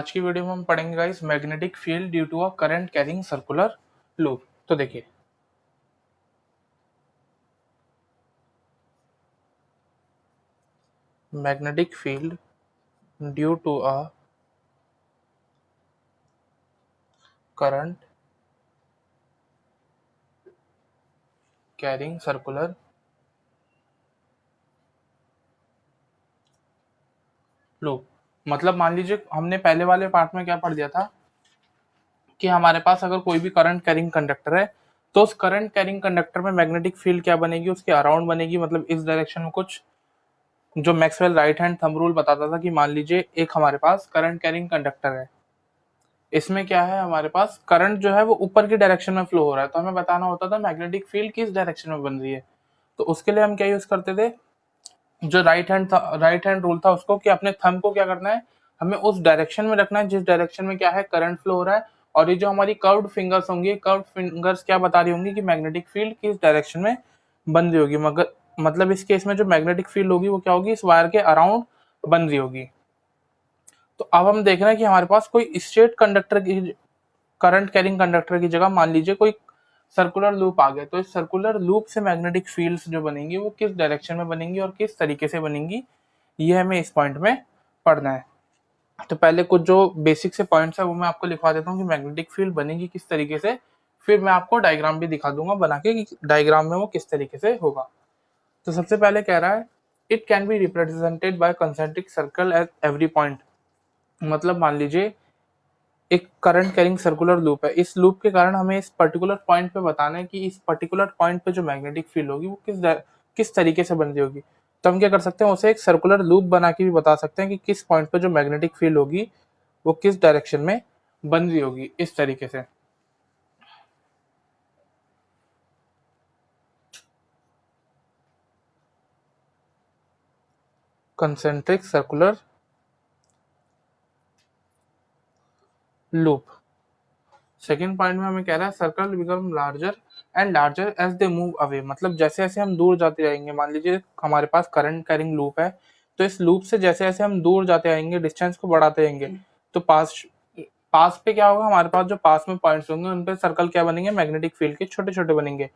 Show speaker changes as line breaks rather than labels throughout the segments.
आज की वीडियो में हम पढ़ेंगे guys magnetic field due to a current carrying circular loop. तो देखिए magnetic field due to a current carrying circular loop. मतलब मान लीजिए हमने पहले वाले पार्ट में क्या पढ़ दिया था कि हमारे पास अगर कोई भी करंट कैरिंग कंडक्टर है तो उस करंट कैरिंग कंडक्टर में मैग्नेटिक फील्ड क्या बनेगी, उसके अराउंड बनेगी। मतलब इस डायरेक्शन में कुछ जो Maxwell right hand thumb rule बताता था कि मान लीजिए एक हमारे पास करंट कैरिंग कंडक्टर है, इसमें क्या है हमारे पास करंट जो है वो ऊपर की डायरेक्शन में फ्लो हो रहा है, तो हमें बताना होता था मैग्नेटिक फील्ड किस डायरेक्शन में बन रही है। तो उसके लिए हम क्या यूज करते थे, जो राइट हैंड रूल था उसको, कि अपने थंब को क्या करना है, हमें उस डायरेक्शन में रखना है जिस डायरेक्शन में क्या है करंट फ्लो हो रहा है। और ये जो हमारी कर्व्ड फिंगर्स होंगी, कर्व्ड फिंगर्स क्या बता रही होंगी कि मैग्नेटिक फील्ड किस डायरेक्शन में बन रही होगी। मगर मतलब इस केस में जो मैग्नेटिक फील्ड होगी वो क्या होगी, इस वायर के अराउंड बन रही होगी। तो अब हम देख रहे हैं कि हमारे पास कोई स्ट्रेट कंडक्टर की, करंट कैरिंग कंडक्टर की जगह मान लीजिए कोई सर्कुलर लूप आ गया, तो इस सर्कुलर लूप से मैग्नेटिक फील्ड्स जो बनेंगी वो किस डायरेक्शन में बनेंगी और किस तरीके से बनेंगी, ये हमें इस पॉइंट में पढ़ना है। तो पहले कुछ जो बेसिक से पॉइंट्स है वो मैं आपको लिखवा देता हूँ कि मैग्नेटिक फील्ड बनेगी किस तरीके से, फिर मैं आपको डायग्राम भी दिखा दूंगा बना के कि डायग्राम में वो किस तरीके से होगा। तो सबसे पहले कह रहा है it can be represented by concentric circle at every point. मतलब मान लीजिए एक करंट कैरिंग सर्कुलर लूप है, इस लूप के कारण हमें इस पर्टिकुलर पॉइंट पे बताना है कि इस पर्टिकुलर पॉइंट पे जो मैग्नेटिक फील्ड होगी वो किस तरीके से बन रही होगी। तो हम क्या कर सकते हैं, उसे एक सर्कुलर लूप बना के भी बता सकते हैं कि किस पॉइंट पे जो मैग्नेटिक फील्ड होगी वो किस डायरेक्शन में बन रही होगी, इस तरीके से। Concentric circular loop. Second point में हमें कह रहा है circle become larger and larger as they move away. मतलब जैसे जैसे हम दूर जाते जाएंगे, मान लीजिए हमारे पास करंट कैरिंग लूप है, तो इस लूप से जैसे जैसे हम दूर जाते आएंगे, डिस्टेंस को बढ़ाते जाएंगे, तो पास पास पे क्या होगा, हमारे पास जो पास में पॉइंट्स होंगे उन पे सर्कल क्या बनेंगे, मैग्नेटिक फील्ड के छोटे छोटे बनेंगे।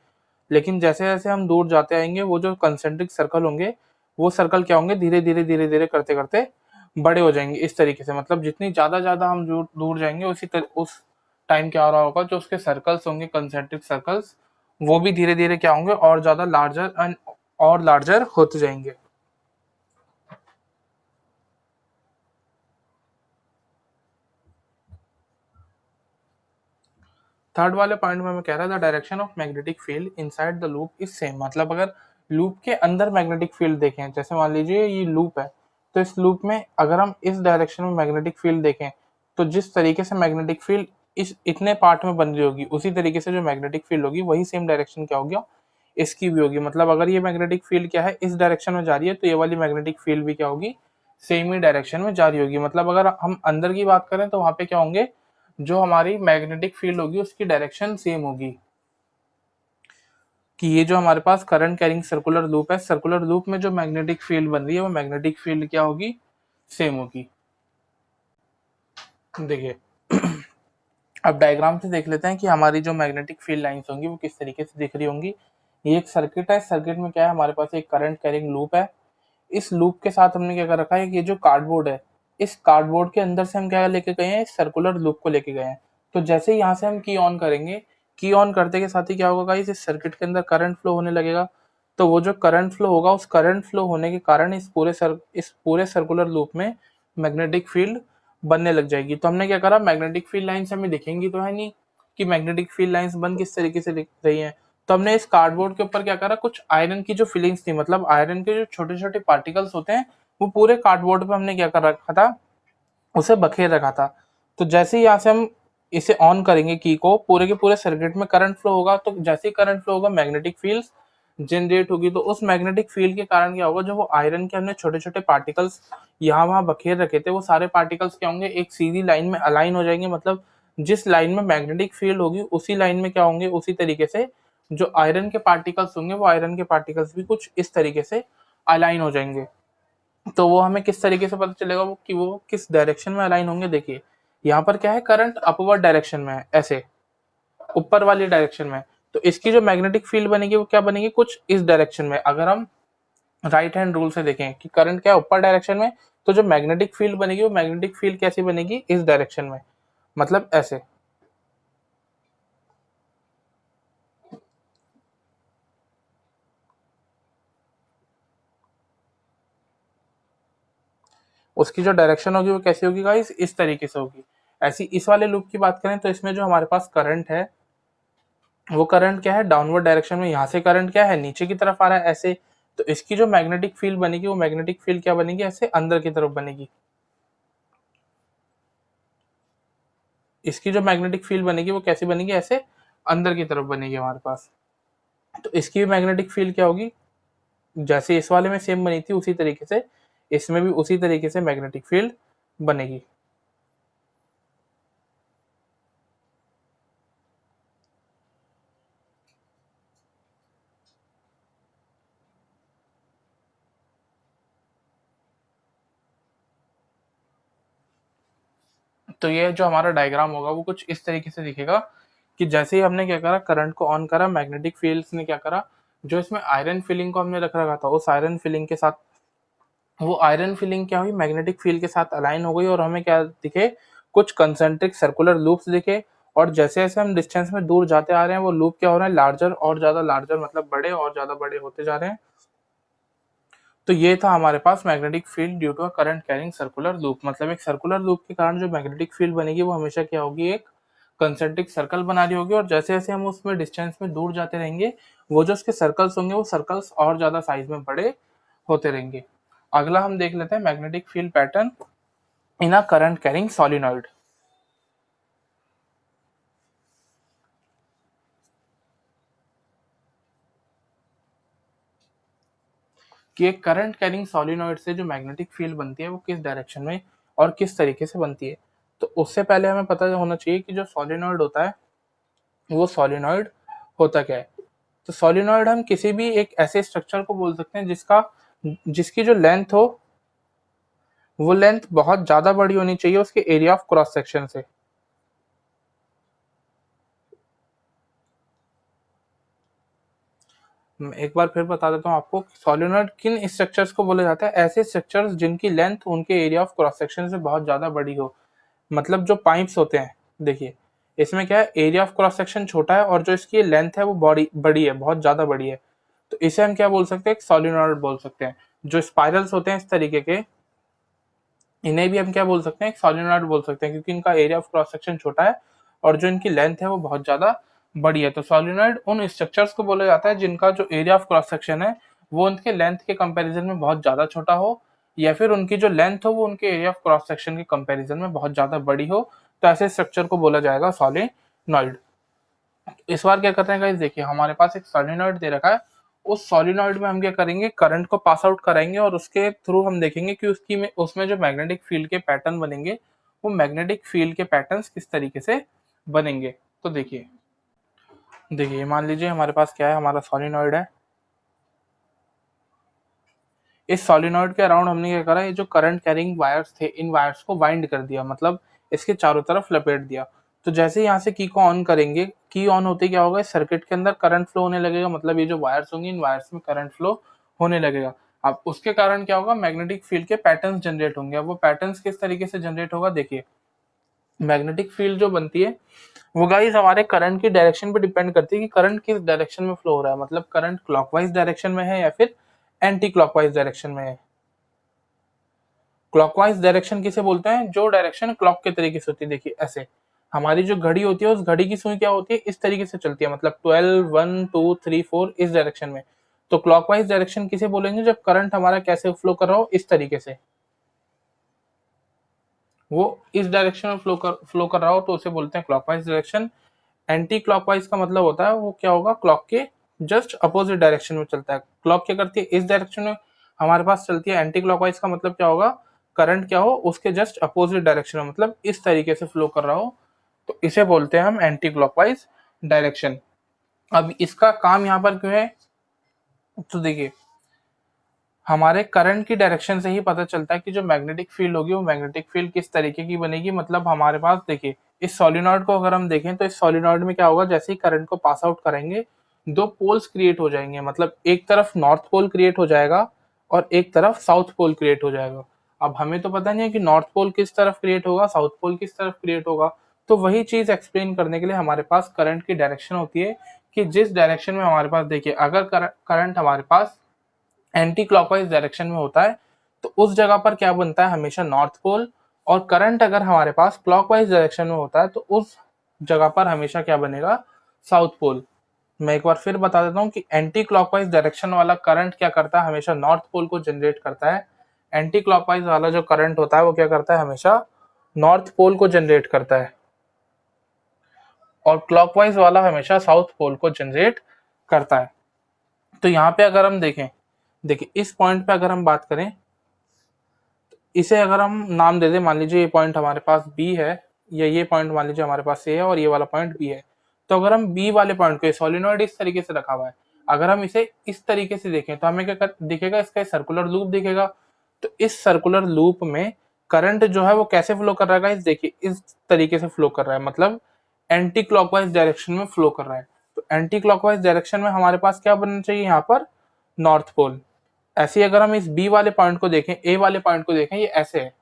लेकिन जैसे जैसे हम दूर जाते आएंगे वो जो कंसेंट्रिक सर्कल होंगे वो सर्कल क्या होंगे, धीरे धीरे करते करते बड़े हो जाएंगे, इस तरीके से। मतलब जितनी ज्यादा ज्यादा हम दूर जाएंगे उस टाइम क्या हो रहा होगा, जो उसके सर्कल्स होंगे कंसेंट्रिक सर्कल्स, वो भी धीरे धीरे क्या होंगे और ज्यादा लार्जर एंड और लार्जर होते जाएंगे। थर्ड वाले पॉइंट में मैं कह रहा था direction of magnetic field inside the loop is same. मतलब अगर लूप के अंदर मैग्नेटिक फील्ड देखें, जैसे मान लीजिए ये लूप है, तो इस लूप में अगर हम इस डायरेक्शन में मैग्नेटिक फील्ड देखें तो जिस तरीके से मैग्नेटिक फील्ड इस इतने पार्ट में बन रही होगी उसी तरीके से जो मैग्नेटिक फील्ड होगी वही सेम डायरेक्शन क्या होगी, इसकी भी होगी। मतलब अगर ये मैग्नेटिक फील्ड क्या है इस डायरेक्शन में जा रही है तो ये वाली मैग्नेटिक फील्ड भी क्या होगी, सेम ही डायरेक्शन में जा रही होगी। मतलब अगर हम अंदर की बात करें तो वहां पे क्या होंगे, जो हमारी मैग्नेटिक फील्ड होगी उसकी डायरेक्शन सेम होगी। कि ये जो हमारे पास करंट कैरिंग सर्कुलर लूप है, सर्कुलर लूप में जो मैग्नेटिक फील्ड बन रही है वो मैग्नेटिक फील्ड क्या होगी, सेम होगी। देखिए अब डायग्राम से देख लेते हैं कि हमारी जो मैग्नेटिक फील्ड लाइंस होंगी वो किस तरीके से दिख रही होंगी। ये एक सर्किट है, सर्किट में क्या है, हमारे पास एक करंट कैरिंग लूप है। इस लूप के साथ हमने क्या कर रखा है कि ये जो कार्डबोर्ड है, इस कार्डबोर्ड के अंदर से हम क्या लेके गए हैं, इस सर्कुलर लूप को लेके गए हैं। तो जैसे ही यहाँ से हम की ऑन करेंगे, की ऑन करते के साथ ही क्या होगा गाइस, इस सर्किट के अंदर करंट फ्लो होने लगेगा। तो वो जो करंट फ्लो होगा, उस करंट फ्लो होने के कारण इस पूरे सर्कुलर लूप में मैग्नेटिक फील्ड बनने लग जाएगी। तो हमने क्या करा, मैग्नेटिक फील्ड लाइंस हमें दिखेंगी तो है नहीं कि मैग्नेटिक फील्ड लाइंस बन किस तरीके से दिख रही हैं। तो हमने इस कार्डबोर्ड के ऊपर क्या करा, कुछ आयरन की जो फिलिंग्स थी, मतलब आयरन के जो छोटे छोटे पार्टिकल्स होते हैं वो पूरे कार्डबोर्ड पे हमने क्या कर रखा था, उसे बखेर रखा था। तो जैसे ही यहाँ से हम इसे ऑन करेंगे की को, पूरे के पूरे सर्किट में करंट फ्लो होगा। तो जैसे ही करंट फ्लो होगा मैग्नेटिक फील्ड जनरेट होगी। तो उस मैग्नेटिक फील्ड के कारण क्या होगा, जो वो आयरन के हमने छोटे छोटे पार्टिकल्स यहाँ वहां बखेर रखे थे वो सारे पार्टिकल्स क्या होंगे, एक सीधी लाइन में अलाइन हो जाएंगे। मतलब जिस लाइन में मैग्नेटिक फील्ड होगी उसी लाइन में क्या होंगे, उसी तरीके से जो आयरन के पार्टिकल्स होंगे वो आयरन के पार्टिकल्स भी कुछ इस तरीके से अलाइन हो जाएंगे। तो वो हमें किस तरीके से पता चलेगा वो कि वो किस डायरेक्शन में अलाइन होंगे। देखिए यहाँ पर क्या है, करंट अपवर्ड डायरेक्शन में है, ऐसे ऊपर वाली डायरेक्शन में है। तो इसकी जो मैग्नेटिक फील्ड बनेगी वो क्या बनेगी, कुछ इस डायरेक्शन में। अगर हम राइट हैंड रूल से देखें कि करंट क्या है, ऊपर डायरेक्शन में, तो जो मैग्नेटिक फील्ड बनेगी वो मैग्नेटिक फील्ड कैसी बनेगी, इस डायरेक्शन में, मतलब ऐसे। उसकी जो डायरेक्शन होगी वो कैसी होगी गाइस, इस तरीके से होगी। ऐसी इस वाले लूप की बात करें तो इसमें जो हमारे पास करंट है वो करंट क्या है, डाउनवर्ड डायरेक्शन में। यहाँ से करंट क्या है, नीचे की तरफ आ रहा है ऐसे। तो इसकी जो मैग्नेटिक फील्ड बनेगी वो मैग्नेटिक फील्ड क्या बनेगी, ऐसे अंदर की तरफ बनेगी। इसकी जो मैग्नेटिक फील्ड बनेगी वो कैसी बनेगी, ऐसे अंदर की तरफ बनेगी हमारे पास। तो इसकी भी मैग्नेटिक फील्ड क्या होगी, जैसे इस वाले में सेम बनी थी उसी तरीके से इसमें भी उसी तरीके से मैग्नेटिक फील्ड बनेगी। तो ये जो हमारा डायग्राम होगा वो कुछ इस तरीके से दिखेगा कि जैसे ही हमने क्या करा, करंट को ऑन करा, मैग्नेटिक फील्ड्स ने क्या करा, जो इसमें आयरन फिलिंग को हमने रख रखा था उस आयरन फिलिंग के साथ, वो आयरन फिलिंग क्या हुई, मैग्नेटिक फील्ड के साथ अलाइन हो गई और हमें क्या दिखे, कुछ कंसेंट्रिक सर्कुलर लूप्स दिखे। और जैसे जैसे हम डिस्टेंस में दूर जाते आ रहे हैं वो लूप क्या हो रहे हैं, लार्जर और ज्यादा लार्जर, मतलब बड़े और ज्यादा बड़े होते जा रहे हैं। तो ये था हमारे पास magnetic field due to a current carrying circular loop. मतलब एक सर्कुलर लूप के कारण जो मैग्नेटिक फील्ड बनेगी वो हमेशा क्या होगी, एक कंसेंट्रिक सर्कल बना रही होगी। और जैसे जैसे हम उसमें डिस्टेंस में दूर जाते रहेंगे वो जो उसके सर्कल्स होंगे वो सर्कल्स और ज्यादा साइज में बड़े होते रहेंगे। अगला हम देख लेते हैं magnetic field pattern in a current carrying solenoid. कि एक करंट कैरिंग सोलिनॉइड से जो मैग्नेटिक फील्ड बनती है वो किस डायरेक्शन में और किस तरीके से बनती है। तो उससे पहले हमें पता होना चाहिए कि जो सोलिनॉइड होता है वो सोलिनॉइड होता क्या है। तो सोलिनॉइड हम किसी भी एक ऐसे स्ट्रक्चर को बोल सकते हैं जिसकी जो लेंथ हो वो लेंथ बहुत ज्यादा बड़ी होनी चाहिए उसके एरिया ऑफ क्रॉस सेक्शन से। एक बार फिर बता देता हूँ आपको, सोलिनॉइड किन स्ट्रक्चर्स को बोला जाता है, ऐसे स्ट्रक्चर्स जिनकी लेंथ उनके एरिया ऑफ क्रॉस सेक्शन से बहुत ज्यादा बड़ी हो। मतलब जो पाइप्स होते हैं, देखिए इसमें क्या है, एरिया ऑफ क्रॉस सेक्शन छोटा है और जो इसकी लेंथ है वो बड़ी बड़ी है, बहुत ज्यादा बड़ी है। तो इसे हम क्या बोल सकते हैं, एक सोलिनॉइड बोल सकते हैं। जो स्पाइरल्स होते हैं इस तरीके के, इन्हें भी हम क्या बोल सकते हैं, एक सोलिनॉइड बोल सकते हैं, क्योंकि इनका एरिया ऑफ क्रॉस सेक्शन छोटा है और जो इनकी लेंथ है वो बहुत ज्यादा बड़ी है। तो सोलिनॉइड उन स्ट्रक्चर्स को बोला जाता है जिनका जो एरिया ऑफ क्रॉस सेक्शन है वो उनके लेंथ के कंपैरिजन में बहुत ज्यादा छोटा हो, या फिर उनकी जो लेंथ हो वो उनके एरिया ऑफ क्रॉस सेक्शन के कंपैरिजन में बहुत ज्यादा बड़ी हो। तो ऐसे स्ट्रक्चर को बोला जाएगा सोलिनॉइड। इस बार क्या करते हैं गाइस, देखिए हमारे पास एक सोलिनॉइड दे रखा है। उस सोलिनॉइड में हम क्या करेंगे, करंट को पास आउट कराएंगे और उसके थ्रू हम देखेंगे कि उसमें जो मैग्नेटिक फील्ड के पैटर्न बनेंगे वो मैग्नेटिक फील्ड के पैटर्न्स किस तरीके से बनेंगे। तो देखिए देखिए मान लीजिए हमारे पास क्या है, हमारा सोलिनॉइड है। इस सोलिनॉइड के अराउंड हमने क्या करा, ये जो करंट कैरिंग वायर्स थे इन वायर्स को वाइंड कर दिया, मतलब इसके चारों तरफ लपेट दिया। तो जैसे यहाँ से की को ऑन करेंगे, की ऑन होते क्या होगा, सर्किट के अंदर करंट फ्लो होने लगेगा। मतलब ये जो वायर्स होंगे इन वायर्स में करंट फ्लो होने लगेगा। अब उसके कारण क्या होगा, मैग्नेटिक फील्ड के पैटर्न जनरेट होंगे। अब वो पैटर्न किस तरीके से जनरेट होगा, देखिए मैग्नेटिक फील्ड जो बनती है वो गाइस हमारे करंट की डायरेक्शन पे डिपेंड करती है कि करंट किस डायरेक्शन में फ्लो हो रहा है। मतलब करंट क्लॉकवाइज डायरेक्शन में है या फिर एंटी क्लॉकवाइज डायरेक्शन में है। क्लॉकवाइज डायरेक्शन किसे बोलते हैं, जो डायरेक्शन क्लॉक के तरीके से होती है। देखिए ऐसे हमारी जो घड़ी होती है उस घड़ी की सुई क्या होती है, इस तरीके से चलती है, मतलब 12 1 2 3 4 इस डायरेक्शन में। तो क्लॉकवाइज डायरेक्शन किसे बोलेंगे, जब करंट हमारा कैसे फ्लो कर रहा हो, इस तरीके से, वो इस डायरेक्शन में फ्लो कर रहा हो तो उसे बोलते हैं क्लॉकवाइज डायरेक्शन। एंटी क्लॉकवाइज का मतलब होता है वो क्या होगा, क्लॉक के जस्ट अपोजिट डायरेक्शन में चलता है। क्लॉक क्या करती है, इस डायरेक्शन में हमारे पास चलती है। एंटी क्लॉकवाइज का मतलब क्या होगा, करंट क्या हो उसके जस्ट अपोजिट डायरेक्शन में, मतलब इस तरीके से फ्लो कर रहा हो। तो इसे बोलते हैं हम एंटी क्लॉकवाइज डायरेक्शन। अब इसका काम यहाँ पर क्यों है, तो देखिए हमारे करंट की डायरेक्शन से ही पता चलता है कि जो मैग्नेटिक फील्ड होगी वो मैग्नेटिक फील्ड किस तरीके की बनेगी। मतलब हमारे पास देखिए, इस सोलिनॉइड को अगर हम देखें तो इस सोलिनॉइड में क्या होगा, जैसे ही करंट को पास आउट करेंगे दो पोल्स क्रिएट हो जाएंगे। मतलब एक तरफ नॉर्थ पोल क्रिएट हो जाएगा और एक तरफ साउथ पोल क्रिएट हो जाएगा। अब हमें तो पता नहीं है कि नॉर्थ पोल किस तरफ क्रिएट होगा, साउथ पोल किस तरफ क्रिएट होगा। तो वही चीज एक्सप्लेन करने के लिए हमारे पास करंट की डायरेक्शन होती है कि जिस डायरेक्शन में हमारे पास देखिए, अगर करंट हमारे पास एंटी क्लॉकवाइज डायरेक्शन में होता है तो उस जगह पर क्या बनता है, हमेशा नॉर्थ पोल। और करंट अगर हमारे पास क्लॉकवाइज डायरेक्शन में होता है तो उस जगह पर हमेशा क्या बनेगा, साउथ पोल। मैं एक बार फिर बता देता हूँ कि एंटी क्लॉकवाइज डायरेक्शन वाला करंट क्या करता है, हमेशा नॉर्थ पोल को जनरेट करता है। एंटी क्लॉकवाइज वाला जो करंट होता है वो क्या करता है, हमेशा नॉर्थ पोल को जनरेट करता है। और क्लॉकवाइज वाला हमेशा साउथ पोल को जनरेट करता है। तो यहाँ पे अगर हम देखें, देखिए इस पॉइंट पे अगर हम बात करें, इसे अगर हम नाम दे दें, मान लीजिए ये पॉइंट हमारे पास बी है, या ये पॉइंट मान लीजिए हमारे पास ए है और ये वाला पॉइंट बी है। तो अगर हम बी वाले पॉइंट को, सोलिनॉइड इस तरीके से रखा हुआ है, अगर हम इसे इस तरीके से देखें तो हमें क्या दिखेगा, इसका सर्कुलर लूप दिखेगा। तो इस सर्कुलर लूप में करंट जो है वो कैसे फ्लो कर रहा है, देखिए इस तरीके से फ्लो कर रहा है, मतलब एंटी क्लॉकवाइज डायरेक्शन में फ्लो कर रहा है। तो एंटी क्लॉकवाइज डायरेक्शन में हमारे पास क्या बनना चाहिए, यहाँ पर नॉर्थ पोल। ऐसे ही अगर हम इस बी वाले पॉइंट को देखें, ए वाले पॉइंट को देखें, ये ऐसे है,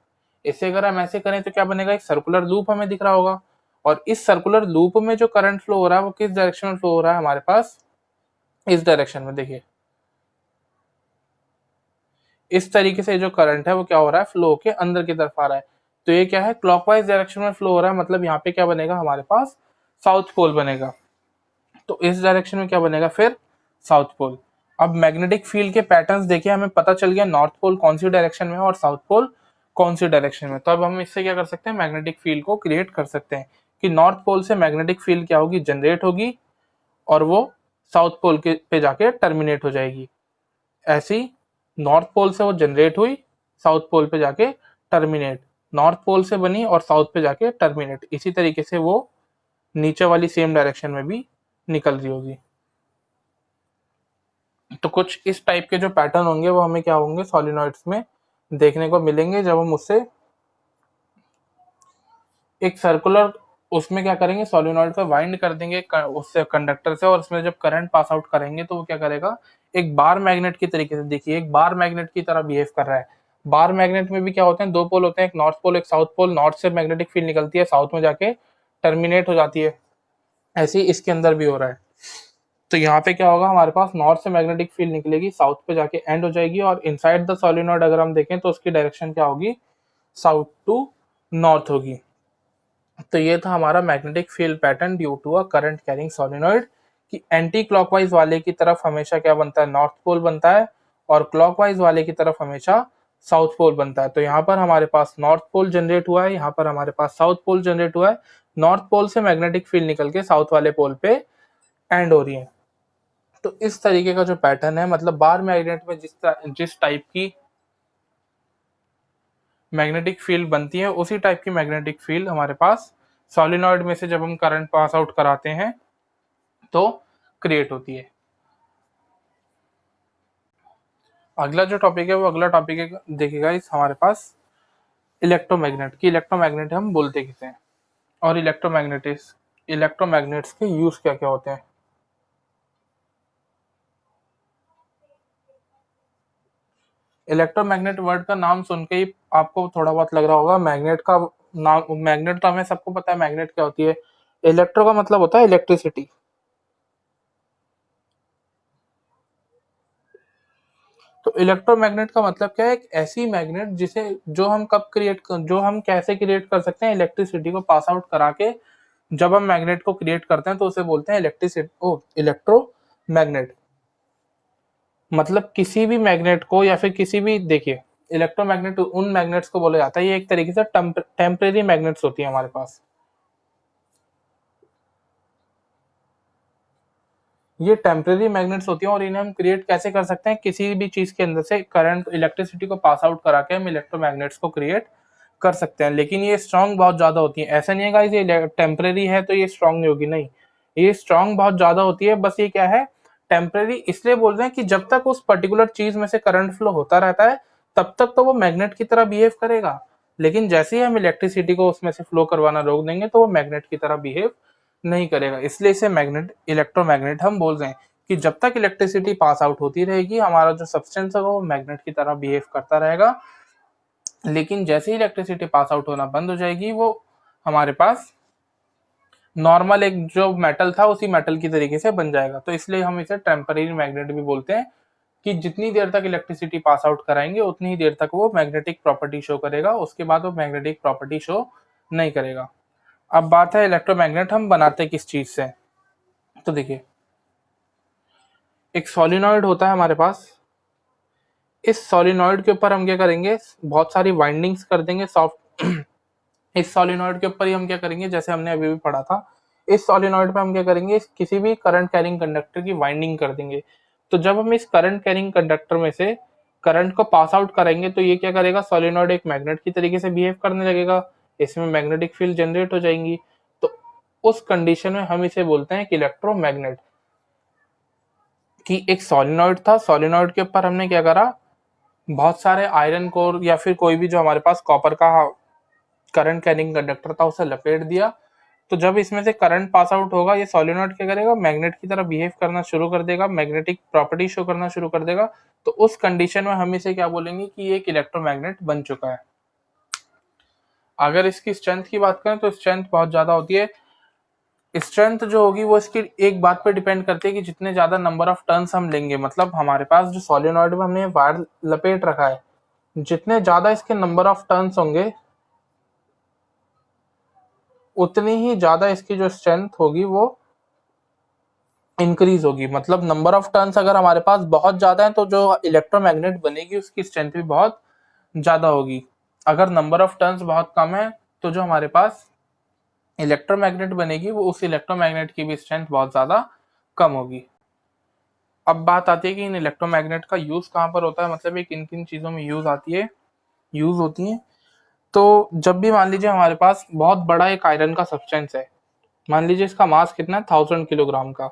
इसे अगर हम ऐसे करें तो क्या बनेगा, एक सर्कुलर लूप हमें दिख रहा होगा। और इस सर्कुलर लूप में जो करंट फ्लो हो रहा है वो किस डायरेक्शन में फ्लो हो रहा है, हमारे पास इस डायरेक्शन में। देखिए इस तरीके से जो करंट है वो क्या हो रहा है, फ्लो के अंदर की तरफ आ रहा है। तो ये क्या है, क्लॉकवाइज डायरेक्शन में फ्लो हो रहा है, मतलब यहाँ पे क्या बनेगा, हमारे पास साउथ पोल बनेगा। तो इस डायरेक्शन में क्या बनेगा फिर, साउथ पोल। अब मैग्नेटिक फील्ड के पैटर्न्स देखिए, हमें पता चल गया नॉर्थ पोल कौन सी डायरेक्शन में है और साउथ पोल कौन सी डायरेक्शन में। तो अब हम इससे क्या कर सकते हैं, मैग्नेटिक फील्ड को क्रिएट कर सकते हैं कि नॉर्थ पोल से मैग्नेटिक फील्ड क्या होगी, जनरेट होगी और वो साउथ पोल के पे जाके टर्मिनेट हो जाएगी। ऐसी नॉर्थ पोल से वो जनरेट हुई, साउथ पोल पे जाके टर्मिनेट, नॉर्थ पोल से बनी और साउथ पे जाके टर्मिनेट। इसी तरीके से वो नीचे वाली सेम डायरेक्शन में भी निकल रही होगी। तो कुछ इस टाइप के जो पैटर्न होंगे वो हमें क्या होंगे, सॉलिनॉइड्स में देखने को मिलेंगे। जब हम उससे एक सर्कुलर, उसमें क्या करेंगे, सोलिनॉइड को वाइंड कर देंगे उससे कंडक्टर से, और उसमें जब करंट पास आउट करेंगे तो वो क्या करेगा, एक बार मैग्नेट की तरीके से, देखिए एक बार मैग्नेट की तरह बिहेव कर रहा है। बार मैग्नेट में भी क्या होते हैं, दो पोल होते हैं, एक नॉर्थ पोल एक साउथ पोल। नॉर्थ से मैग्नेटिक फील्ड निकलती है, साउथ में जाके टर्मिनेट हो जाती है। ऐसे ही इसके अंदर भी हो रहा है। तो यहाँ पे क्या होगा, हमारे पास नॉर्थ से मैग्नेटिक फील्ड निकलेगी, साउथ पे जाके एंड हो जाएगी, और इनसाइड द सोलिनॉइड अगर हम देखें तो उसकी डायरेक्शन क्या होगी, साउथ टू नॉर्थ होगी। तो ये था हमारा magnetic field pattern due to a current carrying solenoid, कि एंटी क्लॉकवाइज वाले की तरफ हमेशा क्या बनता है, नॉर्थ पोल बनता है, और क्लॉकवाइज वाले की तरफ हमेशा साउथ पोल बनता है। तो यहाँ पर हमारे पास नॉर्थ पोल जनरेट हुआ है, यहाँ पर हमारे पास साउथ पोल जनरेट हुआ है। नॉर्थ पोल से मैग्नेटिक फील्ड निकल के साउथ वाले पोल पे एंड हो रही है। तो इस तरीके का जो पैटर्न है, मतलब बार मैग्नेट में जिस टाइप की मैग्नेटिक फील्ड बनती है उसी टाइप की मैग्नेटिक फील्ड हमारे पास सॉलिनॉइड में से जब हम करंट पास आउट कराते हैं तो क्रिएट होती है। अगला जो टॉपिक है वो अगला टॉपिक है, देखिएगा इस हमारे पास इलेक्ट्रोमैग्नेट की। इलेक्ट्रोमैग्नेट हम बोलते किसे हैं, और इलेक्ट्रोमैग्नेट्स के यूज क्या क्या होते हैं। इलेक्ट्रोमैग्नेट वर्ड का नाम सुन के ही आपको थोड़ा बहुत लग रहा होगा मैग्नेट का नाम। मैग्नेट तो हमें सबको पता है मैग्नेट क्या होती है। इलेक्ट्रो का मतलब होता है इलेक्ट्रिसिटी। तो इलेक्ट्रोमैग्नेट का मतलब क्या है, एक ऐसी मैग्नेट जिसे जो हम कैसे क्रिएट कर सकते हैं, इलेक्ट्रिसिटी को पास आउट करा के जब हम मैग्नेट को क्रिएट करते हैं तो उसे बोलते हैं इलेक्ट्रोमैग्नेट। मतलब किसी भी मैग्नेट को, या फिर किसी भी, देखिए इलेक्ट्रोमैग्नेट उन मैग्नेट्स को बोला जाता है, ये एक तरीके से टेम्परेरी मैग्नेट्स होती है हमारे पास। ये टेम्परेरी मैग्नेट्स होती हैं और इन्हें हम क्रिएट कैसे कर सकते हैं, किसी भी चीज के अंदर से करंट इलेक्ट्रिसिटी को पास आउट करा के हम इलेक्ट्रोमैग्नेट्स को क्रिएट कर सकते हैं। लेकिन ये स्ट्रांग बहुत ज्यादा होती है। ऐसा नहीं है गाइस ये टेम्परेरी है तो ये स्ट्रांग नहीं होगी, नहीं, ये स्ट्रांग बहुत ज्यादा होती है। बस ये क्या है, टेम्परेरी इसलिए बोल रहे हैं कि जब तक उस पर्टिकुलर चीज में से करंट फ्लो होता रहता है तब तक तो वो मैग्नेट की तरह बिहेव करेगा, लेकिन जैसे ही हम इलेक्ट्रिसिटी को उसमें से फ्लो करवाना रोक देंगे तो वो मैग्नेट की तरह बिहेव नहीं करेगा। इसलिए इसे मैग्नेट इलेक्ट्रोमैग्नेट हम बोल रहे हैं कि जब तक इलेक्ट्रिसिटी पास आउट होती रहेगी हमारा जो सब्सटेंस होगा वो मैग्नेट की तरह बिहेव करता रहेगा, लेकिन जैसे ही इलेक्ट्रिसिटी पास आउट होना बंद हो जाएगी वो हमारे पास नॉर्मल एक जो मेटल था उसी मेटल की तरीके से बन जाएगा। तो इसलिए हम इसे टेम्परेरी मैग्नेट भी बोलते हैं कि जितनी देर तक इलेक्ट्रिसिटी पास आउट कराएंगे उतनी ही देर तक वो मैग्नेटिक प्रॉपर्टी शो करेगा, उसके बाद वो मैग्नेटिक प्रॉपर्टी शो नहीं करेगा। अब बात है इलेक्ट्रोमैग्नेट हम बनाते किस चीज से। तो देखिए, एक सोलिनॉइड होता है हमारे पास, इस सोलिनॉइड के ऊपर हम क्या करेंगे, बहुत सारी वाइंडिंग्स कर देंगे सॉफ्ट। इस सोलिनॉइड के ऊपर ही हम क्या करेंगे, जैसे हमने अभी भी पढ़ा था, इस सोलिनॉइड पे हम क्या करेंगे, किसी भी करंट कैरिंग कंडक्टर की वाइंडिंग कर देंगे। तो जब हम इस करंट कैरिंग कंडक्टर में से करंट को पास आउट करेंगे तो ये क्या करेगा, सोलिनॉइड एक मैग्नेट की तरीके से बिहेव करने लगेगा, इसमें मैग्नेटिक फील्ड जनरेट हो जाएंगी। तो उस कंडीशन में हम इसे बोलते हैं कि इलेक्ट्रोमैग्नेट। कि एक सोलिनॉइड था, सोलिनॉइड के ऊपर हमने क्या करा, बहुत सारे आयरन कोर या फिर कोई भी जो हमारे पास कॉपर का करंट कैरिंग कंडक्टर था उसे लपेट दिया। तो जब इसमें से करंट पास आउट होगा ये सोलिनॉइड क्या करेगा, मैग्नेट की तरह बिहेव करना शुरू कर देगा, मैग्नेटिक प्रॉपर्टी शो करना शुरू कर देगा। तो उस कंडीशन में हम इसे क्या बोलेंगे कि ये एक इलेक्ट्रोमैग्नेट बन चुका है। अगर इसकी स्ट्रेंथ की बात करें तो स्ट्रेंथ बहुत ज्यादा होती है। स्ट्रेंथ जो होगी वो इसकी एक बात पे डिपेंड करती है कि जितने ज्यादा नंबर ऑफ टर्न्स हम लेंगे, मतलब हमारे पास जो सोलिनॉइड में हमने वायर लपेट रखा है, जितने ज्यादा इसके नंबर ऑफ टर्न्स होंगे उतनी ही ज्यादा इसकी जो स्ट्रेंथ होगी वो इंक्रीज होगी। मतलब नंबर ऑफ टर्न्स अगर हमारे पास बहुत ज्यादा है तो जो इलेक्ट्रोमैग्नेट बनेगी उसकी स्ट्रेंथ भी बहुत ज्यादा होगी। अगर नंबर ऑफ टर्न्स बहुत कम है तो जो हमारे पास इलेक्ट्रोमैग्नेट बनेगी वो उस इलेक्ट्रोमैग्नेट की भी स्ट्रेंथ बहुत ज्यादा कम होगी। अब बात आती है कि इन इलेक्ट्रोमैग्नेट का यूज कहाँ पर होता है, मतलब ये किन किन चीजों में यूज होती है। तो जब भी मान लीजिए हमारे पास बहुत बड़ा एक आयरन का सब्सटेंस है, मान लीजिए इसका मास कितना है, 1000 किलोग्राम का।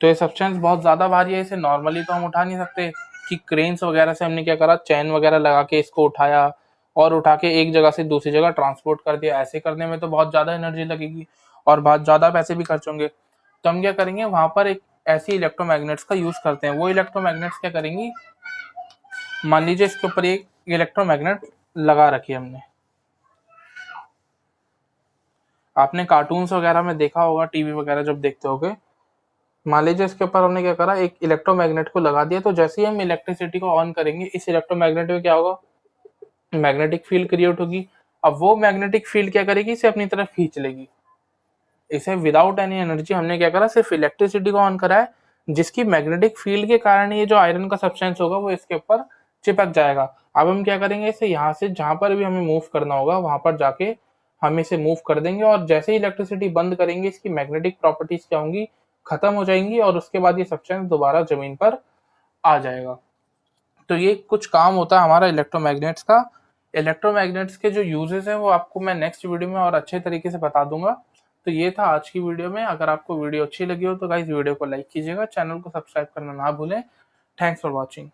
तो ये सब्सटेंस बहुत ज्यादा भारी है, इसे नॉर्मली तो हम उठा नहीं सकते, कि क्रेन्स वगैरह से हमने क्या करा, चैन वगैरह लगा के इसको उठाया और उठा के एक जगह से दूसरी जगह ट्रांसपोर्ट कर दिया। ऐसे करने में तो बहुत ज्यादा एनर्जी लगेगी और बहुत ज्यादा पैसे भी खर्च होंगे। तो हम क्या करेंगे, वहां पर एक ऐसी इलेक्ट्रोमैग्नेट्स का यूज करते हैं। वो इलेक्ट्रोमैग्नेट्स क्या करेंगी, मान लीजिए इसके ऊपर एक इलेक्ट्रोमैग्नेट लगा रखी है हमने, आपने कार्टून्स वगैरह में देखा होगा, टीवी वगैरह जब देखते होगे। मान लीजिए इसके ऊपर हमने क्या करा, एक इलेक्ट्रोमैग्नेट को लगा दिया। तो जैसे ही हम इलेक्ट्रिसिटी को ऑन करेंगे इस इलेक्ट्रोमैग्नेट में क्या होगा, मैग्नेटिक फील्ड क्रिएट होगी। अब वो मैग्नेटिक फील्ड क्या करेगी, इसे अपनी तरफ खींच लेगी। इसे विदाउट एनी एनर्जी हमने क्या करा, सिर्फ इलेक्ट्रिसिटी को ऑन करा है, जिसकी मैग्नेटिक फील्ड के कारण ये जो आयरन का सब्सटेंस होगा वो इसके ऊपर चिपक जाएगा। अब हम क्या करेंगे, इसे यहाँ से जहां पर भी हमें मूव करना होगा वहां पर जाके हम इसे मूव कर देंगे, और जैसे ही इलेक्ट्रिसिटी बंद करेंगे इसकी मैग्नेटिक प्रॉपर्टीज क्या होंगी, खत्म हो जाएंगी, और उसके बाद ये सब्सटेंस दोबारा जमीन पर आ जाएगा। तो ये कुछ काम होता है हमारा इलेक्ट्रोमैग्नेट्स का। इलेक्ट्रोमैग्नेट्स के जो यूजेस हैं वो आपको मैं नेक्स्ट वीडियो में और अच्छे तरीके से बता दूंगा। तो ये था आज की वीडियो में। अगर आपको वीडियो अच्छी लगी हो तो गाइस वीडियो को लाइक कीजिएगा, चैनल को सब्सक्राइब करना ना भूलें। Thanks for watching.